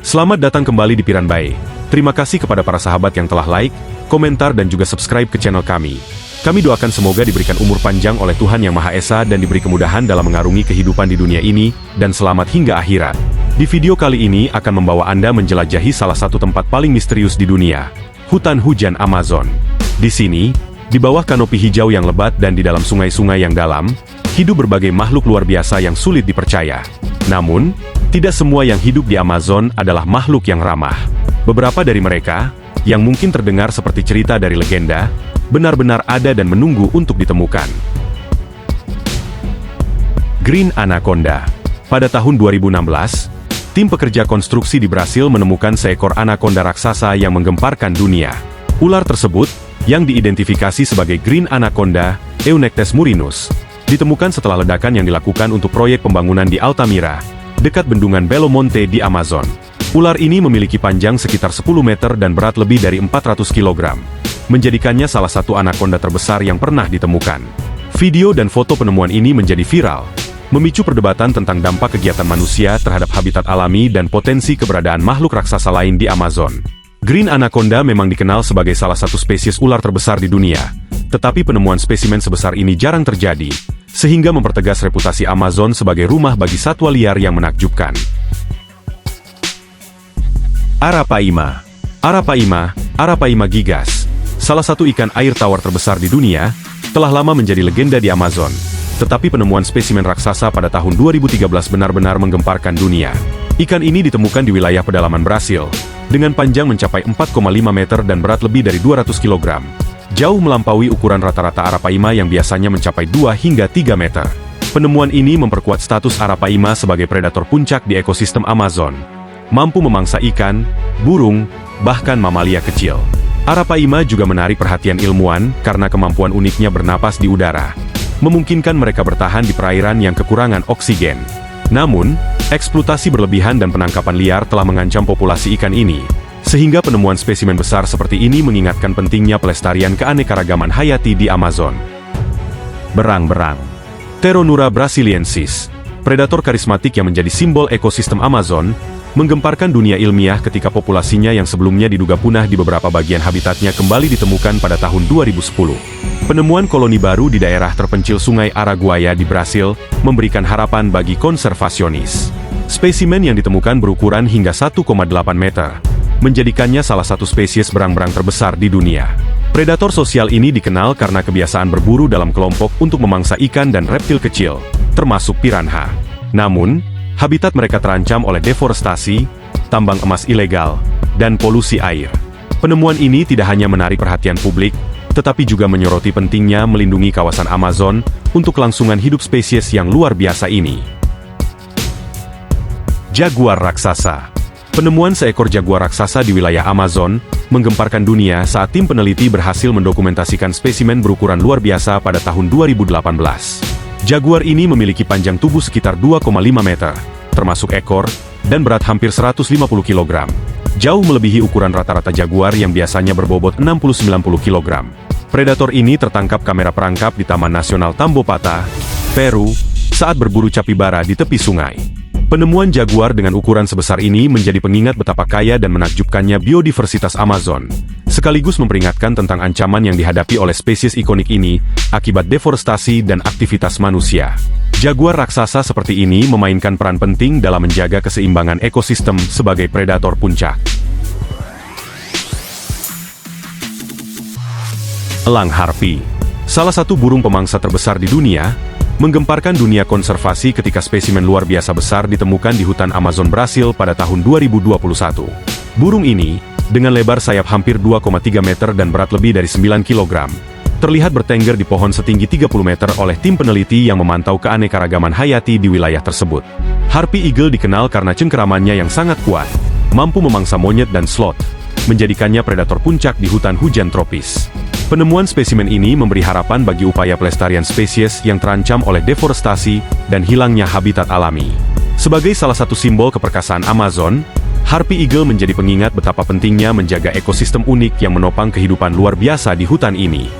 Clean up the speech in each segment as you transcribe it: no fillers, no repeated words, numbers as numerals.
Selamat datang kembali di Piranbae. Terima kasih kepada para sahabat yang telah like, komentar dan juga subscribe ke channel kami. Kami doakan semoga diberikan umur panjang oleh Tuhan Yang Maha Esa dan diberi kemudahan dalam mengarungi kehidupan di dunia ini, dan selamat hingga akhirat. Di video kali ini akan membawa Anda menjelajahi salah satu tempat paling misterius di dunia, hutan hujan Amazon. Di sini, di bawah kanopi hijau yang lebat dan di dalam sungai-sungai yang dalam, hidup berbagai makhluk luar biasa yang sulit dipercaya. Namun, tidak semua yang hidup di Amazon adalah makhluk yang ramah. Beberapa dari mereka, yang mungkin terdengar seperti cerita dari legenda, benar-benar ada dan menunggu untuk ditemukan. Green Anaconda. Pada tahun 2016, tim pekerja konstruksi di Brasil menemukan seekor anaconda raksasa yang menggemparkan dunia. Ular tersebut, yang diidentifikasi sebagai Green Anaconda, Eunectes murinus, ditemukan setelah ledakan yang dilakukan untuk proyek pembangunan di Altamira, dekat bendungan Belo Monte di Amazon. Ular ini memiliki panjang sekitar 10 meter dan berat lebih dari 400 kg, menjadikannya salah satu anaconda terbesar yang pernah ditemukan. Video dan foto penemuan ini menjadi viral, memicu perdebatan tentang dampak kegiatan manusia terhadap habitat alami dan potensi keberadaan makhluk raksasa lain di Amazon. Green Anaconda memang dikenal sebagai salah satu spesies ular terbesar di dunia, tetapi penemuan spesimen sebesar ini jarang terjadi, sehingga mempertegas reputasi Amazon sebagai rumah bagi satwa liar yang menakjubkan. Arapaima. Arapaima gigas, salah satu ikan air tawar terbesar di dunia, telah lama menjadi legenda di Amazon. Tetapi penemuan spesimen raksasa pada tahun 2013 benar-benar menggemparkan dunia. Ikan ini ditemukan di wilayah pedalaman Brasil, dengan panjang mencapai 4,5 meter dan berat lebih dari 200 kg. Jauh melampaui ukuran rata-rata arapaima yang biasanya mencapai 2 hingga 3 meter. Penemuan ini memperkuat status arapaima sebagai predator puncak di ekosistem Amazon, mampu memangsa ikan, burung, bahkan mamalia kecil. Arapaima juga menarik perhatian ilmuwan karena kemampuan uniknya bernapas di udara, memungkinkan mereka bertahan di perairan yang kekurangan oksigen. Namun, eksploitasi berlebihan dan penangkapan liar telah mengancam populasi ikan ini, sehingga penemuan spesimen besar seperti ini mengingatkan pentingnya pelestarian keanekaragaman hayati di Amazon. Berang-berang. Pteronura brasiliensis, predator karismatik yang menjadi simbol ekosistem Amazon, menggemparkan dunia ilmiah ketika populasinya yang sebelumnya diduga punah di beberapa bagian habitatnya kembali ditemukan pada tahun 2010. Penemuan koloni baru di daerah terpencil Sungai Araguaia di Brasil memberikan harapan bagi konservasionis. Spesimen yang ditemukan berukuran hingga 1,8 meter, menjadikannya salah satu spesies berang-berang terbesar di dunia. Predator sosial ini dikenal karena kebiasaan berburu dalam kelompok untuk memangsa ikan dan reptil kecil, termasuk piranha. Namun, habitat mereka terancam oleh deforestasi, tambang emas ilegal, dan polusi air. Penemuan ini tidak hanya menarik perhatian publik, tetapi juga menyoroti pentingnya melindungi kawasan Amazon untuk kelangsungan hidup spesies yang luar biasa ini. Jaguar raksasa. Penemuan seekor jaguar raksasa di wilayah Amazon menggemparkan dunia saat tim peneliti berhasil mendokumentasikan spesimen berukuran luar biasa pada tahun 2018. Jaguar ini memiliki panjang tubuh sekitar 2,5 meter, termasuk ekor, dan berat hampir 150 kg. Jauh melebihi ukuran rata-rata jaguar yang biasanya berbobot 60-90 kg. Predator ini tertangkap kamera perangkap di Taman Nasional Tambopata, Peru, saat berburu capibara di tepi sungai. Penemuan jaguar dengan ukuran sebesar ini menjadi pengingat betapa kaya dan menakjubkannya biodiversitas Amazon, sekaligus memperingatkan tentang ancaman yang dihadapi oleh spesies ikonik ini akibat deforestasi dan aktivitas manusia. Jaguar raksasa seperti ini memainkan peran penting dalam menjaga keseimbangan ekosistem sebagai predator puncak. Elang harpi, salah satu burung pemangsa terbesar di dunia, menggemparkan dunia konservasi ketika spesimen luar biasa besar ditemukan di hutan Amazon Brasil pada tahun 2021. Burung ini, dengan lebar sayap hampir 2,3 meter dan berat lebih dari 9 kg, terlihat bertengger di pohon setinggi 30 meter oleh tim peneliti yang memantau keanekaragaman hayati di wilayah tersebut. Harpy eagle dikenal karena cengkeramannya yang sangat kuat, mampu memangsa monyet dan sloth, menjadikannya predator puncak di hutan hujan tropis. Penemuan spesimen ini memberi harapan bagi upaya pelestarian spesies yang terancam oleh deforestasi dan hilangnya habitat alami. Sebagai salah satu simbol keperkasaan Amazon, Harpy eagle menjadi pengingat betapa pentingnya menjaga ekosistem unik yang menopang kehidupan luar biasa di hutan ini.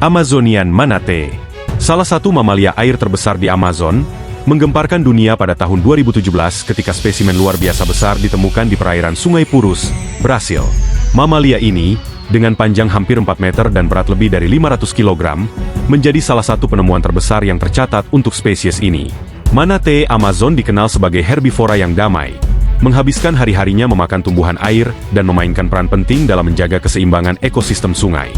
Amazonian manatee, salah satu mamalia air terbesar di Amazon, menggemparkan dunia pada tahun 2017 ketika spesimen luar biasa besar ditemukan di perairan Sungai Purus, Brasil. Mamalia ini, dengan panjang hampir 4 meter dan berat lebih dari 500 kg, menjadi salah satu penemuan terbesar yang tercatat untuk spesies ini. Manatee Amazon dikenal sebagai herbivora yang damai, menghabiskan hari-harinya memakan tumbuhan air dan memainkan peran penting dalam menjaga keseimbangan ekosistem sungai.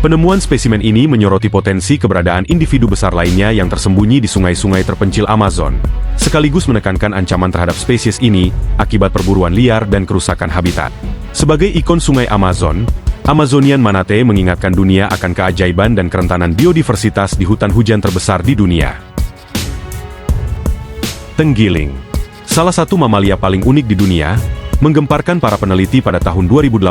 Penemuan spesimen ini menyoroti potensi keberadaan individu besar lainnya yang tersembunyi di sungai-sungai terpencil Amazon, sekaligus menekankan ancaman terhadap spesies ini akibat perburuan liar dan kerusakan habitat. Sebagai ikon sungai Amazon, Amazonian Manatee mengingatkan dunia akan keajaiban dan kerentanan biodiversitas di hutan hujan terbesar di dunia. Tenggiling, salah satu mamalia paling unik di dunia, menggemparkan para peneliti pada tahun 2018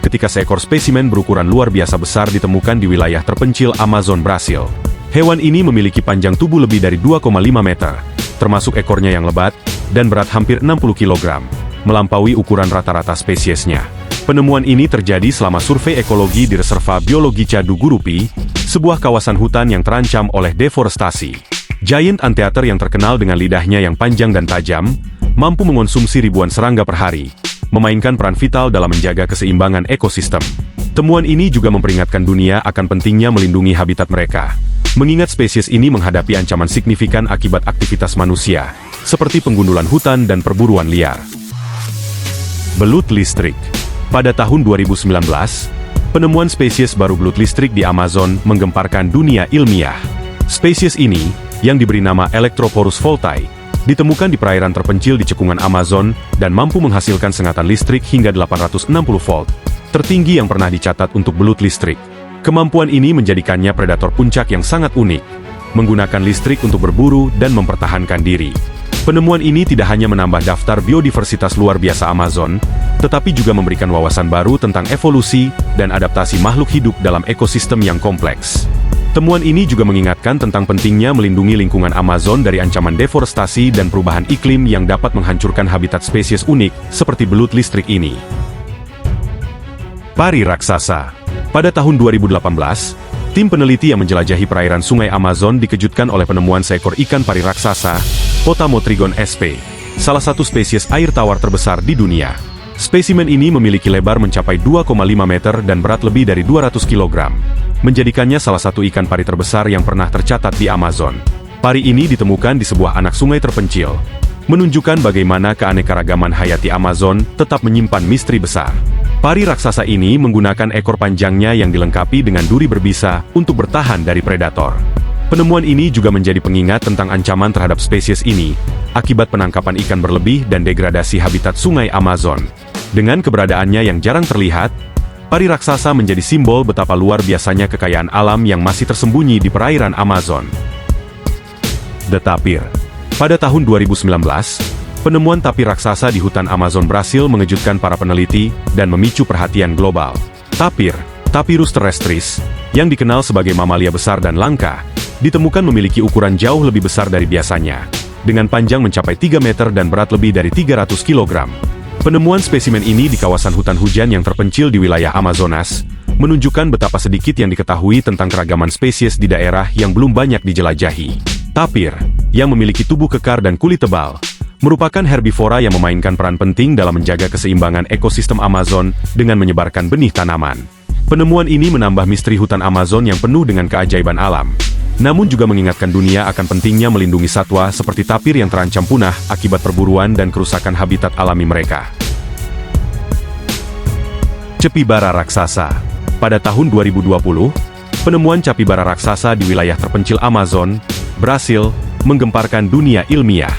ketika seekor spesimen berukuran luar biasa besar ditemukan di wilayah terpencil Amazon, Brasil. Hewan ini memiliki panjang tubuh lebih dari 2,5 meter, termasuk ekornya yang lebat, dan berat hampir 60 kg, melampaui ukuran rata-rata spesiesnya. Penemuan ini terjadi selama survei ekologi di Reserva Biologi Cadu Gurupi, sebuah kawasan hutan yang terancam oleh deforestasi. Giant anteater yang terkenal dengan lidahnya yang panjang dan tajam, mampu mengonsumsi ribuan serangga per hari, memainkan peran vital dalam menjaga keseimbangan ekosistem. Temuan ini juga memperingatkan dunia akan pentingnya melindungi habitat mereka, mengingat spesies ini menghadapi ancaman signifikan akibat aktivitas manusia, seperti penggundulan hutan dan perburuan liar. Belut listrik. Pada tahun 2019, penemuan spesies baru belut listrik di Amazon menggemparkan dunia ilmiah. Spesies ini, yang diberi nama Electroporus voltae, ditemukan di perairan terpencil di cekungan Amazon dan mampu menghasilkan sengatan listrik hingga 860 volt, tertinggi yang pernah dicatat untuk belut listrik. Kemampuan ini menjadikannya predator puncak yang sangat unik, menggunakan listrik untuk berburu dan mempertahankan diri. Penemuan ini tidak hanya menambah daftar biodiversitas luar biasa Amazon, tetapi juga memberikan wawasan baru tentang evolusi dan adaptasi makhluk hidup dalam ekosistem yang kompleks. Temuan ini juga mengingatkan tentang pentingnya melindungi lingkungan Amazon dari ancaman deforestasi dan perubahan iklim yang dapat menghancurkan habitat spesies unik seperti belut listrik ini. Pari raksasa. Pada tahun 2018, tim peneliti yang menjelajahi perairan sungai Amazon dikejutkan oleh penemuan seekor ikan pari raksasa, Potamotrigon sp, salah satu spesies air tawar terbesar di dunia. Spesimen ini memiliki lebar mencapai 2,5 meter dan berat lebih dari 200 kg, menjadikannya salah satu ikan pari terbesar yang pernah tercatat di Amazon. Pari ini ditemukan di sebuah anak sungai terpencil, menunjukkan bagaimana keanekaragaman hayati Amazon tetap menyimpan misteri besar. Pari raksasa ini menggunakan ekor panjangnya yang dilengkapi dengan duri berbisa untuk bertahan dari predator. Penemuan ini juga menjadi pengingat tentang ancaman terhadap spesies ini, akibat penangkapan ikan berlebih dan degradasi habitat sungai Amazon. Dengan keberadaannya yang jarang terlihat, pari raksasa menjadi simbol betapa luar biasanya kekayaan alam yang masih tersembunyi di perairan Amazon. The Tapir. Pada tahun 2019, penemuan tapir raksasa di hutan Amazon Brasil mengejutkan para peneliti dan memicu perhatian global. Tapir, Tapirus terrestris, yang dikenal sebagai mamalia besar dan langka, ditemukan memiliki ukuran jauh lebih besar dari biasanya, dengan panjang mencapai 3 meter dan berat lebih dari 300 kg. Penemuan spesimen ini di kawasan hutan hujan yang terpencil di wilayah Amazonas, menunjukkan betapa sedikit yang diketahui tentang keragaman spesies di daerah yang belum banyak dijelajahi. Tapir, yang memiliki tubuh kekar dan kulit tebal, merupakan herbivora yang memainkan peran penting dalam menjaga keseimbangan ekosistem Amazon dengan menyebarkan benih tanaman. Penemuan ini menambah misteri hutan Amazon yang penuh dengan keajaiban alam, namun juga mengingatkan dunia akan pentingnya melindungi satwa seperti tapir yang terancam punah akibat perburuan dan kerusakan habitat alami mereka. Capibara raksasa. Pada tahun 2020, penemuan capibara raksasa di wilayah terpencil Amazon, Brasil, menggemparkan dunia ilmiah.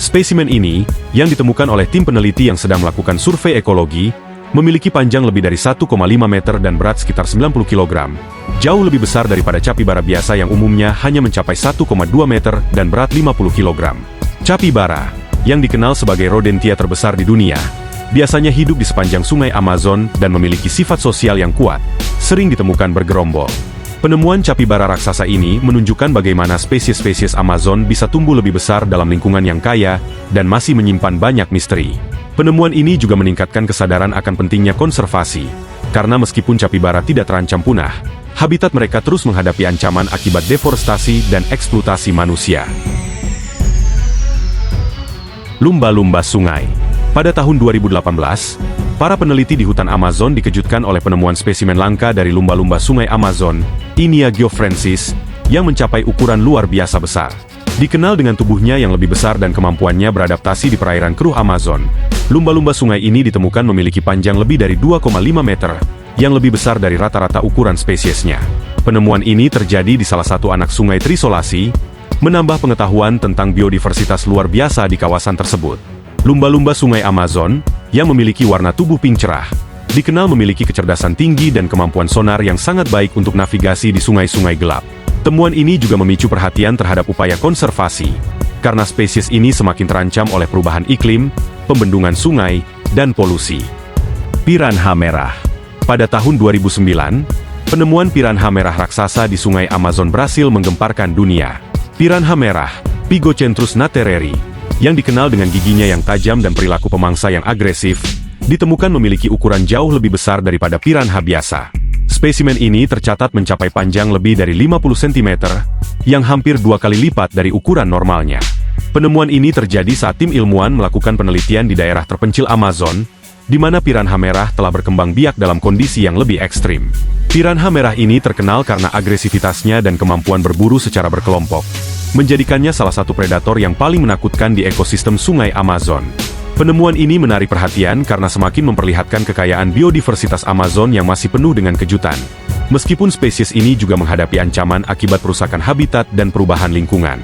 Spesimen ini, yang ditemukan oleh tim peneliti yang sedang melakukan survei ekologi, memiliki panjang lebih dari 1,5 meter dan berat sekitar 90 kg, jauh lebih besar daripada capibara biasa yang umumnya hanya mencapai 1,2 meter dan berat 50 kg. Capibara, yang dikenal sebagai rodentia terbesar di dunia, biasanya hidup di sepanjang sungai Amazon dan memiliki sifat sosial yang kuat, sering ditemukan bergerombol. Penemuan capibara raksasa ini menunjukkan bagaimana spesies-spesies Amazon bisa tumbuh lebih besar dalam lingkungan yang kaya dan masih menyimpan banyak misteri. Penemuan ini juga meningkatkan kesadaran akan pentingnya konservasi, karena meskipun capibara tidak terancam punah, habitat mereka terus menghadapi ancaman akibat deforestasi dan eksploitasi manusia. lumba-lumba sungai. Pada tahun 2018, para peneliti di hutan Amazon dikejutkan oleh penemuan spesimen langka dari lumba-lumba sungai Amazon, Inia geoffrensis, yang mencapai ukuran luar biasa besar. Dikenal dengan tubuhnya yang lebih besar dan kemampuannya beradaptasi di perairan keruh Amazon, lumba-lumba sungai ini ditemukan memiliki panjang lebih dari 2,5 meter, yang lebih besar dari rata-rata ukuran spesiesnya. Penemuan ini terjadi di salah satu anak sungai terisolasi, menambah pengetahuan tentang biodiversitas luar biasa di kawasan tersebut. Lumba-lumba sungai Amazon, yang memiliki warna tubuh pink cerah, dikenal memiliki kecerdasan tinggi dan kemampuan sonar yang sangat baik untuk navigasi di sungai-sungai gelap. Temuan ini juga memicu perhatian terhadap upaya konservasi, karena spesies ini semakin terancam oleh perubahan iklim, pembendungan sungai, dan polusi. Piranha merah. Pada tahun 2009, penemuan piranha merah raksasa di sungai Amazon Brasil menggemparkan dunia. Piranha merah, Pigocentrus natereri, yang dikenal dengan giginya yang tajam dan perilaku pemangsa yang agresif, ditemukan memiliki ukuran jauh lebih besar daripada piranha biasa. Spesimen ini tercatat mencapai panjang lebih dari 50 cm, yang hampir 2 kali lipat dari ukuran normalnya. Penemuan ini terjadi saat tim ilmuwan melakukan penelitian di daerah terpencil Amazon, di mana piranha merah telah berkembang biak dalam kondisi yang lebih ekstrim. Piranha merah ini terkenal karena agresivitasnya dan kemampuan berburu secara berkelompok, menjadikannya salah satu predator yang paling menakutkan di ekosistem sungai Amazon. Penemuan ini menarik perhatian karena semakin memperlihatkan kekayaan biodiversitas Amazon yang masih penuh dengan kejutan. Meskipun spesies ini juga menghadapi ancaman akibat perusakan habitat dan perubahan lingkungan.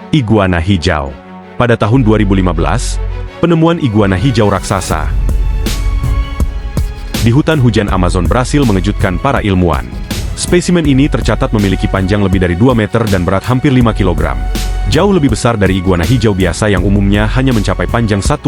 Iguana hijau. Pada tahun 2015, penemuan iguana hijau raksasa di hutan hujan Amazon Brasil mengejutkan para ilmuwan. Spesimen ini tercatat memiliki panjang lebih dari 2 meter dan berat hampir 5 kg. Jauh lebih besar dari iguana hijau biasa yang umumnya hanya mencapai panjang 1,5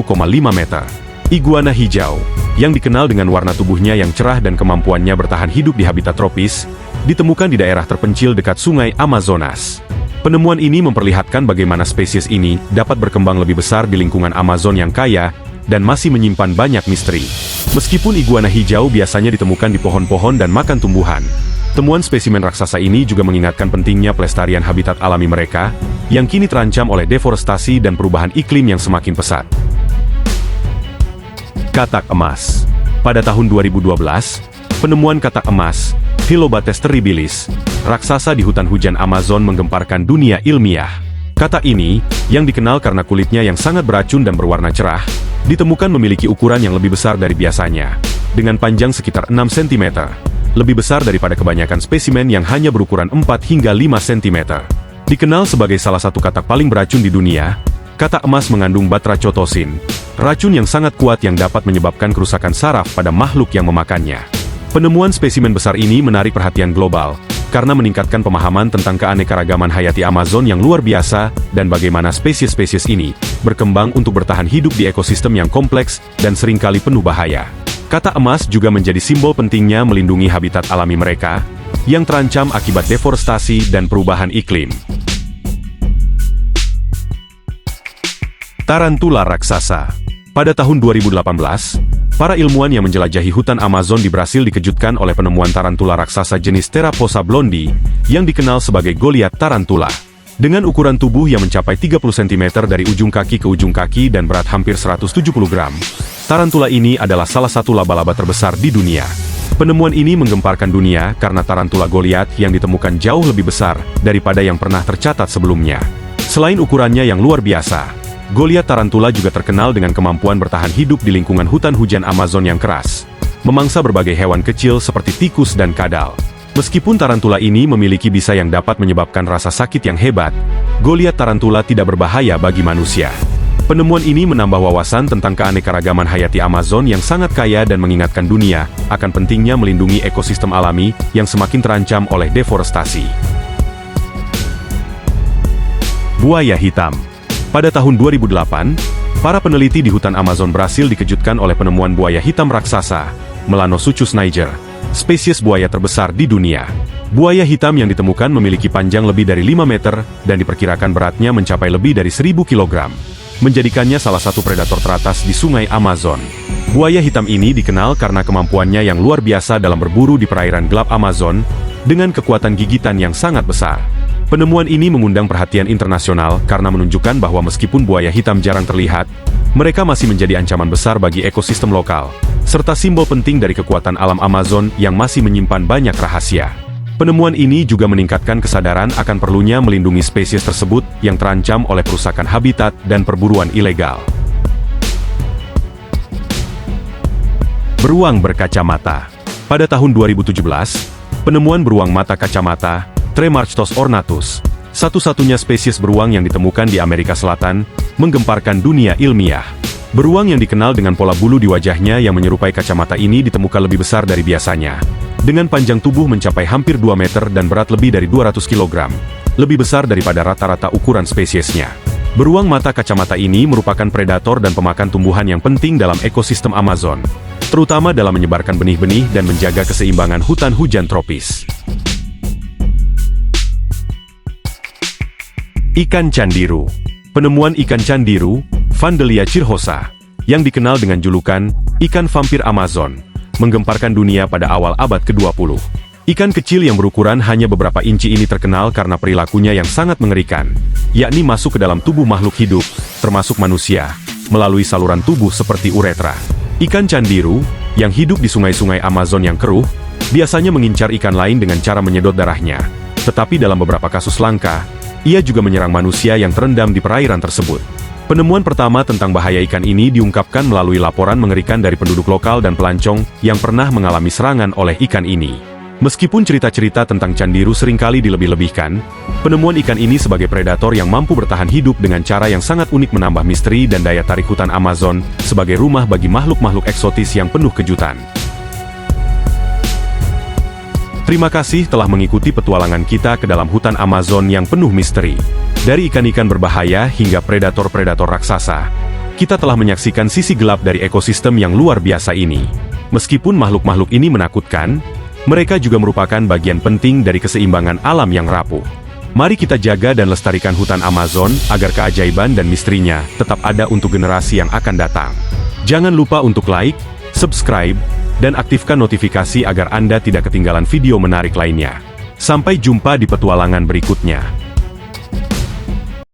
meter. Iguana hijau, yang dikenal dengan warna tubuhnya yang cerah dan kemampuannya bertahan hidup di habitat tropis, ditemukan di daerah terpencil dekat sungai Amazonas. Penemuan ini memperlihatkan bagaimana spesies ini dapat berkembang lebih besar di lingkungan Amazon yang kaya, dan masih menyimpan banyak misteri. Meskipun iguana hijau biasanya ditemukan di pohon-pohon dan makan tumbuhan, temuan spesimen raksasa ini juga mengingatkan pentingnya pelestarian habitat alami mereka, yang kini terancam oleh deforestasi dan perubahan iklim yang semakin pesat. Katak emas. Pada tahun 2012, penemuan katak emas, Phyllobates terribilis, raksasa di hutan hujan Amazon menggemparkan dunia ilmiah. Katak ini, yang dikenal karena kulitnya yang sangat beracun dan berwarna cerah, ditemukan memiliki ukuran yang lebih besar dari biasanya, dengan panjang sekitar 6 cm, lebih besar daripada kebanyakan spesimen yang hanya berukuran 4 hingga 5 cm. Dikenal sebagai salah satu katak paling beracun di dunia, katak emas mengandung batrachotosin, racun yang sangat kuat yang dapat menyebabkan kerusakan saraf pada makhluk yang memakannya. Penemuan spesimen besar ini menarik perhatian global, karena meningkatkan pemahaman tentang keanekaragaman hayati Amazon yang luar biasa, dan bagaimana spesies-spesies ini berkembang untuk bertahan hidup di ekosistem yang kompleks dan seringkali penuh bahaya. Katak emas juga menjadi simbol pentingnya melindungi habitat alami mereka, yang terancam akibat deforestasi dan perubahan iklim. Tarantula raksasa. Pada tahun 2018, para ilmuwan yang menjelajahi hutan Amazon di Brasil dikejutkan oleh penemuan tarantula raksasa jenis Theraphosa blondi, yang dikenal sebagai Goliath tarantula. Dengan ukuran tubuh yang mencapai 30 cm dari ujung kaki ke ujung kaki dan berat hampir 170 gram, tarantula ini adalah salah satu laba-laba terbesar di dunia. Penemuan ini menggemparkan dunia karena tarantula Goliath yang ditemukan jauh lebih besar daripada yang pernah tercatat sebelumnya. Selain ukurannya yang luar biasa, Goliath tarantula juga terkenal dengan kemampuan bertahan hidup di lingkungan hutan hujan Amazon yang keras, memangsa berbagai hewan kecil seperti tikus dan kadal. Meskipun tarantula ini memiliki bisa yang dapat menyebabkan rasa sakit yang hebat, Goliath tarantula tidak berbahaya bagi manusia. Penemuan ini menambah wawasan tentang keanekaragaman hayati Amazon yang sangat kaya dan mengingatkan dunia akan pentingnya melindungi ekosistem alami yang semakin terancam oleh deforestasi. Buaya hitam. Pada tahun 2008, para peneliti di hutan Amazon Brasil dikejutkan oleh penemuan buaya hitam raksasa, Melanosuchus niger, spesies buaya terbesar di dunia. Buaya hitam yang ditemukan memiliki panjang lebih dari 5 meter dan diperkirakan beratnya mencapai lebih dari 1000 kg, menjadikannya salah satu predator teratas di sungai Amazon. Buaya hitam ini dikenal karena kemampuannya yang luar biasa dalam berburu di perairan gelap Amazon, dengan kekuatan gigitan yang sangat besar. Penemuan ini mengundang perhatian internasional karena menunjukkan bahwa meskipun buaya hitam jarang terlihat, mereka masih menjadi ancaman besar bagi ekosistem lokal, serta simbol penting dari kekuatan alam Amazon yang masih menyimpan banyak rahasia. Penemuan ini juga meningkatkan kesadaran akan perlunya melindungi spesies tersebut yang terancam oleh perusakan habitat dan perburuan ilegal. Beruang berkacamata. Pada tahun 2017, penemuan beruang mata kacamata, Tremarchtos ornatus, satu-satunya spesies beruang yang ditemukan di Amerika Selatan, menggemparkan dunia ilmiah. Beruang yang dikenal dengan pola bulu di wajahnya yang menyerupai kacamata ini ditemukan lebih besar dari biasanya. Dengan panjang tubuh mencapai hampir 2 meter dan berat lebih dari 200 kg, lebih besar daripada rata-rata ukuran spesiesnya. Beruang mata kacamata ini merupakan predator dan pemakan tumbuhan yang penting dalam ekosistem Amazon, terutama dalam menyebarkan benih-benih dan menjaga keseimbangan hutan hujan tropis. Ikan candiru. Penemuan ikan candiru, Vandelia cirrhosa, yang dikenal dengan julukan ikan vampir Amazon, menggemparkan dunia pada awal abad ke-20. Ikan kecil yang berukuran hanya beberapa inci ini terkenal karena perilakunya yang sangat mengerikan, yakni masuk ke dalam tubuh makhluk hidup, termasuk manusia, melalui saluran tubuh seperti uretra. Ikan candiru, yang hidup di sungai-sungai Amazon yang keruh, biasanya mengincar ikan lain dengan cara menyedot darahnya. Tetapi dalam beberapa kasus langka, ia juga menyerang manusia yang terendam di perairan tersebut. Penemuan pertama tentang bahaya ikan ini diungkapkan melalui laporan mengerikan dari penduduk lokal dan pelancong yang pernah mengalami serangan oleh ikan ini. Meskipun cerita-cerita tentang candiru seringkali dilebih-lebihkan, penemuan ikan ini sebagai predator yang mampu bertahan hidup dengan cara yang sangat unik menambah misteri dan daya tarik hutan Amazon sebagai rumah bagi makhluk-makhluk eksotis yang penuh kejutan. Terima kasih telah mengikuti petualangan kita ke dalam hutan Amazon yang penuh misteri. Dari ikan-ikan berbahaya hingga predator-predator raksasa, kita telah menyaksikan sisi gelap dari ekosistem yang luar biasa ini. Meskipun makhluk-makhluk ini menakutkan, mereka juga merupakan bagian penting dari keseimbangan alam yang rapuh. Mari kita jaga dan lestarikan hutan Amazon agar keajaiban dan misterinya tetap ada untuk generasi yang akan datang. Jangan lupa untuk like, subscribe, dan aktifkan notifikasi agar Anda tidak ketinggalan video menarik lainnya. Sampai jumpa di petualangan berikutnya.